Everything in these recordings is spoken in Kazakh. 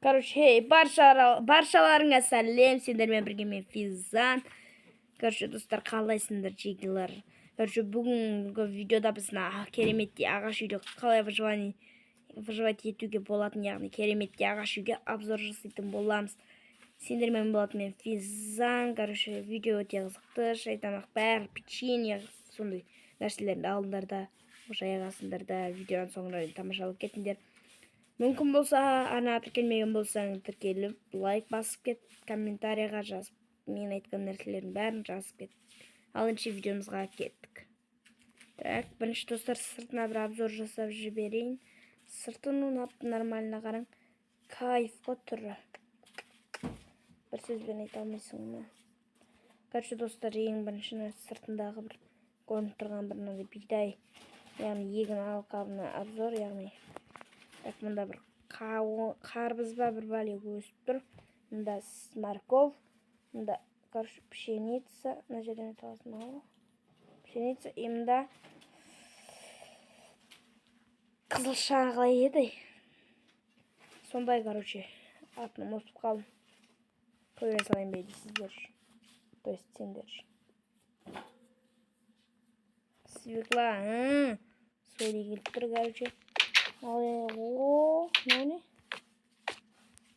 Короче, баршаларыңа сәлем, сендермен бірге мен Физан. Короче, достар, қалайсыңдар, жегілер. Короче, бүгінгі видеода біз кереметте ағаш үйде қалай выживать етуге болатын, яғни кереметте ағаш үйге обзор жасайтын боламыз. Сендермен болатын мен Физан. Короче, видео өте қызықты, шайтамақ бәрі печенье, сондай нәрселерді алыңдар да, жайғасыңдар да, видеоның соңына тамашалап кетіңдер. Мүмкін болса, ана тіркелмеген болсаң, тіркеліп, лайк басып кет, комментарияға жазып, мен айтқан нәрселердің бәрін жазып кет. Алыншы видеомызға кеттік. Так, бірінші достар, сыртына бір обзор жасап жіберейін. Сыртын нормально қараң. Кайф қой түрі. Бір сөзбен айта алмайсың ма? Короче, достар, ең бірінші сыртындағы бір көрініп тұрған бір бидай, яғни егін алқабына обзор, яғни так, мұнда бір қарбыз ба бір бәле өсіп тұр. Мұнда морков, мұнда, короче, пшеница, мына жерден айтасың ау. Пшеница, и мұнда қызылша қалай еді. Сондай, короче, атын ұмытып қалдым. Көре салайын бе дейсіздер үшін. То есть сендер үшін. Свекла, сөйлей келіп тұр, короче. О, не?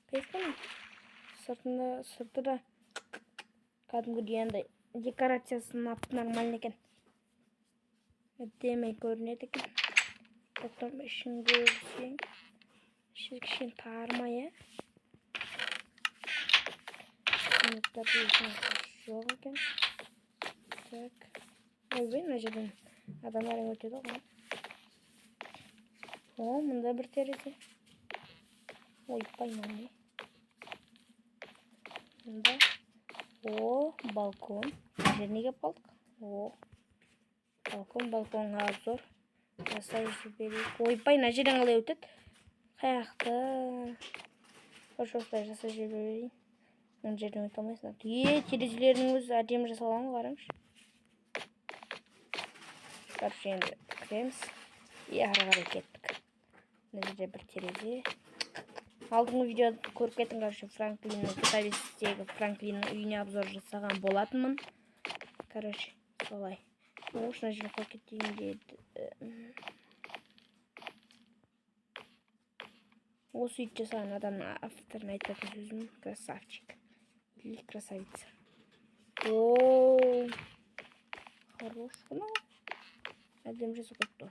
Песканы? Сырты да кәдімгідей андай декорациясы нормально екен. Әдемі көрінеді екен. Потом ішін көрсең, іші кішкене тармай, Минуттарды жоқ екен. Так. Ойбай, мына жерден адамдарың өтеді ғой. О, мұнда бір терезе. Ойбай, маңдай. Мұнда. О, балкон. Жеріне кеп қалдық. О, балконға обзор. Жасай жіберейік. Ойбай, мына жерден қалай өтеді? Қаяқты. Осылай жасай жіберейін. Мына жерден өте алмайсың. Терезелерінің өзі әдемі жасалған, қараңызшы. Короче, енді кіреміз. Ары қарай кеттік. Мына жерде бір терезе. Алдыңғы видеода көріп кеттің, короче, Китабестегі Франклиннің үйіне обзор жасаған болатынмын. Короче, солай. Мына жерде қойып кетейін деді. Осы үйді жасаған адамның авторын айтатын сөзім красавчик. Или красавица. Ооо. Хорош қана. Әдем жасап қойыпты.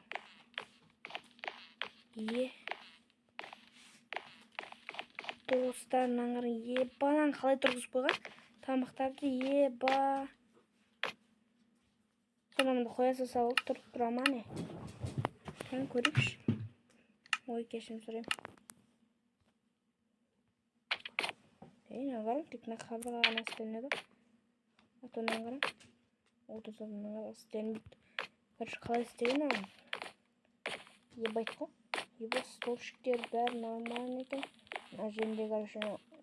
Достар, наңғырын ебанан қалай тұрғызып қойған? Тамақтарды еба. Сонамында қоя салса болып тұрып тұра ма не? Көрейікші. Ой, кешірім сұрайым. Нағырым, тек нақабыға ғана істелінеді. Аты нағырым. Отырсады нағырым істелінбейді. Короче, қалай істеген ағым? Ебайт қой. Еба столшіктер бәрі нормально екен. Мына жерінде, короче,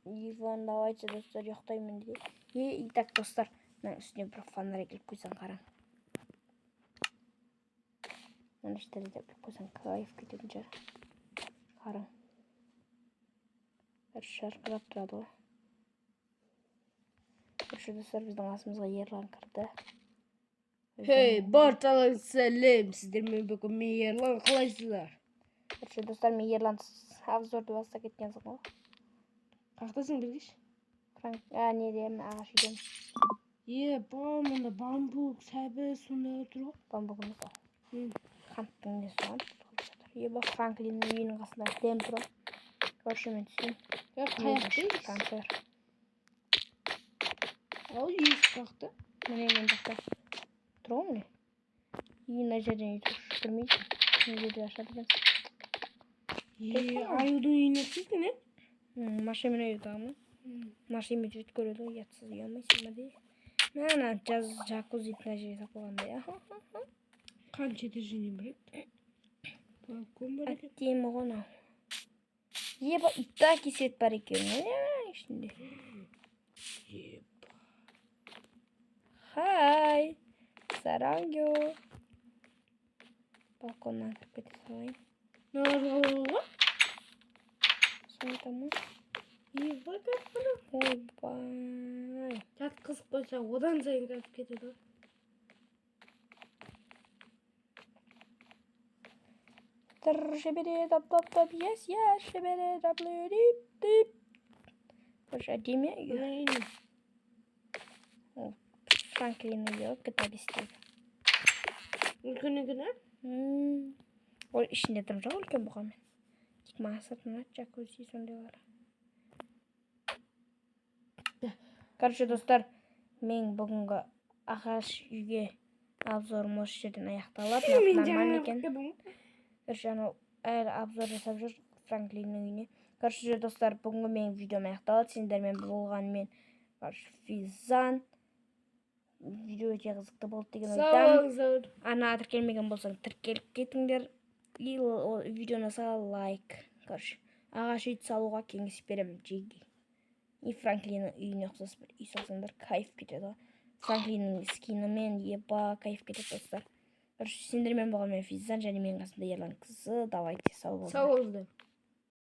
Иван, давайте, достар, ұйықтаймын дейді. И так, достар, мына үстіне бір фонарь келіп қойсаң қараң. Мына іштерде бір қойсаң кайф кететін жар. Қараң. Бір шарқырап тұрады ғой. Короче, достар, біздің асымызға Ерлан кірді. Хей, барталар сәлем, сіздермен бүгін мен Ерлан, қалайсыздар? Короче, достар, мен Ерлан обзорды баста кеткенсің ғой. Қақтасың білгіш? Неден, ағаш үйден. Мұнда бамбук, сәбі, сонда отыр ғой. Бамбук емес ол. Қанттың не соған. Франклиннің үйінің қасында дем тұр. Короче, мен түсейін. Қаяқтайыз? Ал, еш қақты. Мен жақта тұр ғой, міне. Мына жерден шүкірмейсің. Мына жерде ашады екен. Аюдың үйіне түсізді, не? Машинамен үйдағымын. Машинамен жүріп көреді ғой, ұятсыз ұямайсың ба дейді. Мына джакузиді мына жерге сақылғандай. Қанша етежіне біреді? Балкон бар екен. Әттемі ғой мынау. Еба, итаки свет бар екен. Ішінде. Еба. Хай. Сарангё. Балконнан кіріп кете салайын. Нағырға ғой? Соны тамын. ойбай. жатқызып қойса одан сайын кіріп кетеді ғой. Шебере тап тап тап, yes, шебере тап дип дип. Короче, әдемі үй. Франклин үйі кітап істейді. Үлкен. Ол ішінде тұрып жау үлкен болғанмен. Тек маған сыртынан джакузи сондай бар. Короче, достар, мен бүгінгі ағаш үйге обзорым осы жерден аяқталады. Нормально екен. Короче, анау әлі обзор жасап жүр Франклиннің үйіне. Короче, достар, бүгінгі менің видеом аяқталады. Сендермен болғанмен Физан. Видео өте қызықты болды деген ойдамын. Ана тіркелмеген болсаң тіркеліп кетіңдер. И видеоны сал лайк. Короче, ағаш үйді салуға кеңес беремін жеге. И Франклиннің үйіне ұқсас бір үй салсаңдар кайф кетеді. Франклиннің скинімен еба кайф кетеді достар. Короче, сендермен болғанмен Физан және мен қасында Ерлан қызы. Давайте сау болыңдар.